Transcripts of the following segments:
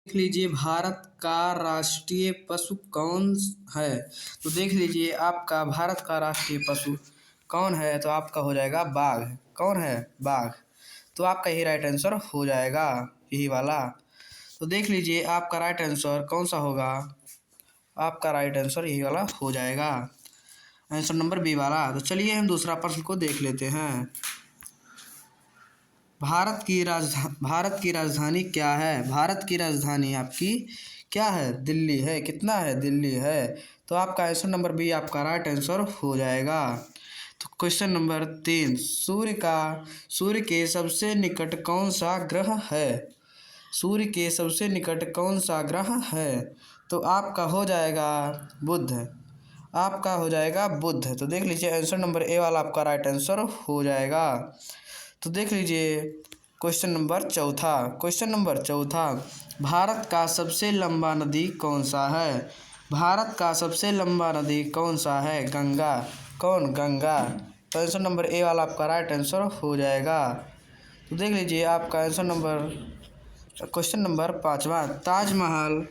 देख लीजिए भारत का राष्ट्रीय पशु कौन है। तो देख लीजिए आपका भारत का राष्ट्रीय पशु कौन है, तो आपका हो जाएगा बाघ। कौन है? बाघ। तो आपका यही राइट आंसर हो जाएगा, यही वाला। तो देख लीजिए आपका राइट आंसर कौन सा होगा। आपका राइट आंसर यही वाला हो जाएगा, आंसर नंबर बी वाला। तो चलिए हम दूसरा प्रश्न को देख लेते हैं। भारत की राजधानी क्या है? भारत की राजधानी आपकी क्या है? दिल्ली है। कितना है? दिल्ली है। तो आपका आंसर नंबर बी आपका राइट आंसर हो जाएगा। तो क्वेश्चन नंबर 3, सूर्य के सबसे निकट कौन सा ग्रह है? सूर्य के सबसे निकट कौन सा ग्रह है? तो आपका हो जाएगा बुध। आपका हो जाएगा बुध। तो देख लीजिए आंसर नंबर ए वाला आपका राइट आंसर हो जाएगा। तो देख लीजिए क्वेश्चन नंबर चौथा। क्वेश्चन नंबर चौथा, भारत का सबसे लंबा नदी कौन सा है? भारत का सबसे लंबा नदी कौन सा है? गंगा। कौन? गंगा। तो आंसर नंबर ए वाला आपका राइट आंसर हो जाएगा। तो देख लीजिए आपका आंसर नंबर क्वेश्चन नंबर पाँचवा, ताजमहल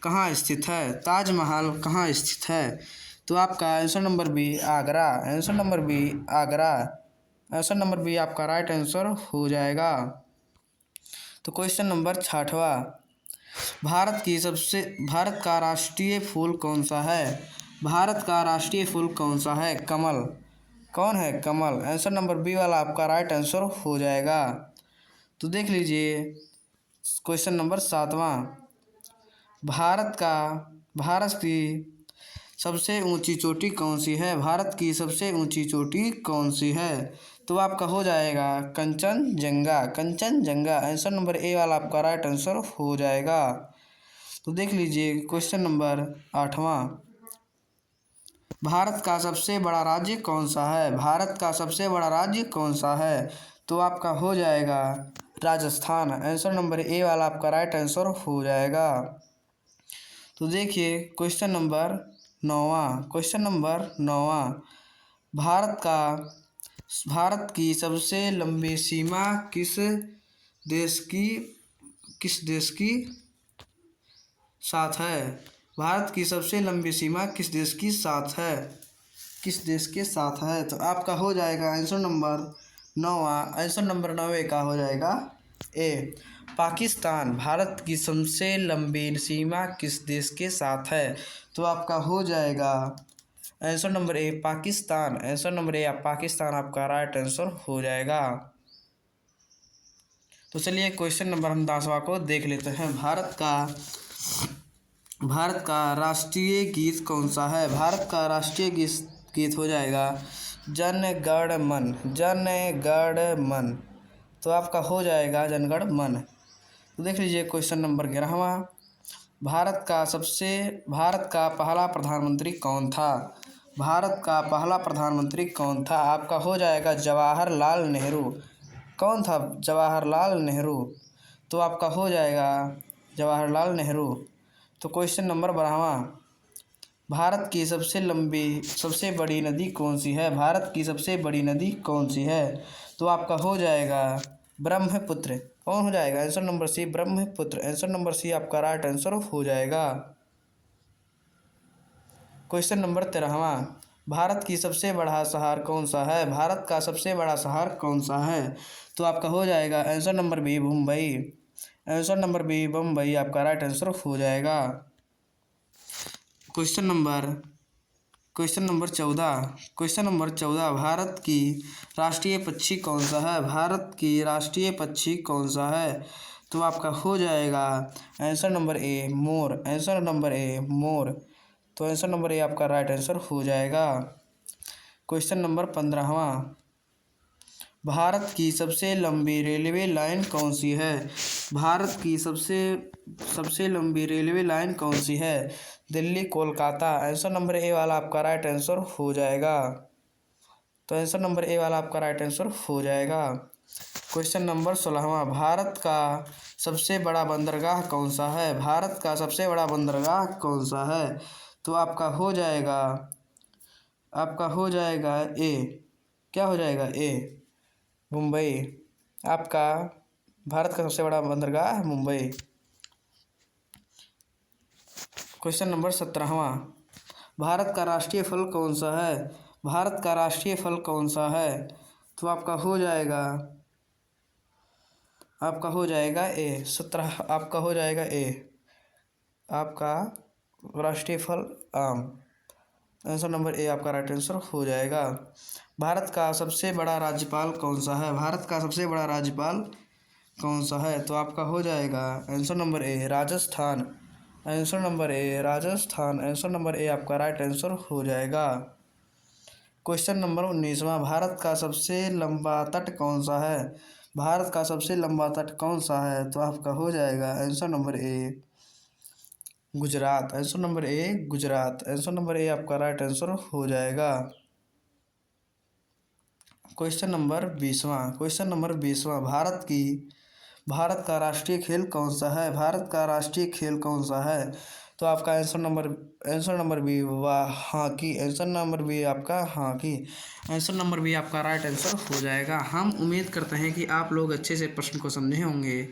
कहाँ स्थित है? ताजमहल कहाँ स्थित है? तो आपका answer number B Agra. Answer number B Agra. Answer number B आपका राइट आंसर हो जाएगा। तो क्वेश्चन नंबर छठवा, भारत का राष्ट्रीय फूल कौन सा है? भारत का राष्ट्रीय फूल कौन सा है? कमल। कौन है? कमल। आंसर नंबर बी वाला आपका राइट आंसर हो जाएगा। तो देख लीजिए क्वेश्चन नंबर सातवां, भारत की सबसे ऊंची चोटी कौन सी है? भारत की सबसे ऊंची चोटी कौन सी है? तो आपका हो जाएगा कंचनजंगा। कंचनजंगा। आंसर नंबर ए वाला आपका राइट आंसर हो जाएगा। तो देख लीजिए क्वेश्चन नंबर आठवां, भारत का सबसे बड़ा राज्य कौन सा है? भारत का सबसे बड़ा राज्य कौन सा है? तो आपका हो जाएगा राजस्थान। आंसर नंबर ए वाला आपका राइट आंसर हो जाएगा। तो देखिए क्वेश्चन नंबर नौवां। क्वेश्चन नंबर नौवां, भारत की सबसे लंबी सीमा देश की किस देश की साथ है? भारत की सबसे लंबी सीमा किस देश की साथ है? किस देश के साथ है? तो आपका हो जाएगा आंसर नंबर नौवां। आंसर नंबर 9 का हो जाएगा ए पाकिस्तान। भारत की सबसे लंबी सीमा किस देश के साथ है? तो आपका हो जाएगा आंसर नंबर ए पाकिस्तान। आंसर नंबर ए पाकिस्तान आपका राइट आंसर हो जाएगा। तो चलिए क्वेश्चन नंबर हम 10वां को देख लेते हैं। भारत का राष्ट्रीय गीत कौन सा है? भारत का राष्ट्रीय गीत हो जाएगा जन गण मन। जन गण मन। तो आपका हो जाएगा जनगण मन। तो देख लीजिए क्वेश्चन नंबर 11वां, भारत का पहला प्रधानमंत्री कौन था? भारत का पहला प्रधानमंत्री कौन था? आपका हो जाएगा जवाहरलाल नेहरू। कौन था? जवाहरलाल नेहरू। तो आपका हो जाएगा जवाहरलाल नेहरू। तो क्वेश्चन नंबर 12वां, भारत की सबसे बड़ी नदी कौन सी है? भारत की सबसे बड़ी नदी कौन सी है? तो आपका हो जाएगा ब्रह्मपुत्र। कौन हो जाएगा? Answer number C Brahmaputra. Answer number C आपका राइट आंसर हो जाएगा। क्वेश्चन नंबर 13वां, भारत की सबसे बड़ा शहर कौन सा है? भारत का सबसे बड़ा शहर कौन सा है? तो आपका हो जाएगा answer number B Mumbai. Answer number B Mumbai आपका राइट आंसर हो जाएगा। Question number 14। Question number 14, Bharat की राष्ट्रीय पक्षी कौन सा है? भारत की राष्ट्रीय पक्षी कौन सा है? तो आपका हो जाएगा answer number A more. Answer number A more. तो आंसर नंबर ए आपका राइट आंसर हो जाएगा। क्वेश्चन नंबर 15वां, भारत की सबसे लंबी रेलवे लाइन कौन सी है? भारत की सबसे लंबी रेलवे लाइन कौन सी है? दिल्ली कोलकाता। आंसर नंबर ए वाला आपका राइट आंसर हो जाएगा। तो आंसर नंबर ए वाला आपका राइट आंसर हो जाएगा। क्वेश्चन नंबर 16वां, भारत का सबसे बड़ा बंदरगाह कौन सा है? भारत का सबसे बड़ा बंदरगाह कौन सा है? तो आपका हो जाएगा ए। क्या हो जाएगा? ए मुंबई। आपका भारत का सबसे बड़ा बंदरगाह मुंबई। क्वेश्चन नंबर 17वां, भारत का राष्ट्रीय फल कौन सा है? भारत का राष्ट्रीय फल कौन सा है? तो आपका हो जाएगा ए। 17 आपका हो जाएगा ए। आपका राष्ट्रीय फल आम। आंसर नंबर ए आपका राइट आंसर हो जाएगा। भारत का सबसे बड़ा राज्यपाल कौन सा है? भारत का सबसे बड़ा राज्यपाल कौन सा है? तो आपका हो जाएगा आंसर नंबर ए राजस्थान। आंसर नंबर ए राजस्थान। आंसर नंबर ए आपका राइट आंसर हो जाएगा। क्वेश्चन नंबर 19वां, भारत का सबसे लंबा तट कौन सा है? भारत का सबसे लंबा तट कौन सा है? तो आपका हो जाएगा आंसर नंबर ए गुजरात। आंसर नंबर ए गुजरात। आंसर नंबर ए आपका राइट आंसर हो जाएगा। क्वेश्चन नंबर 20वां, भारत का राष्ट्रीय खेल कौन सा है? भारत का राष्ट्रीय खेल कौन सा है? तो आपका answer number B hockey. Answer number B आपका हॉकी। आंसर नंबर बी आपका राइट आंसर हो जाएगा। हम उम्मीद करते हैं कि आप लोग अच्छे से प्रश्न को समझे होंगे।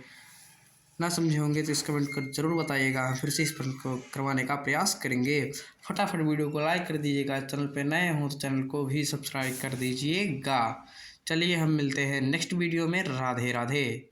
ना समझे होंगे तो इस कमेंट कर जरूर बताइएगा, फिर से इस प्रश्न को करवाने का प्रयास करेंगे। फटाफट वीडियो को लाइक कर दीजिएगा, चैनल पे नए हो तो चैनल को भी सब्सक्राइब कर दीजिएगा। चलिए हम मिलते हैं नेक्स्ट वीडियो में। राधे राधे।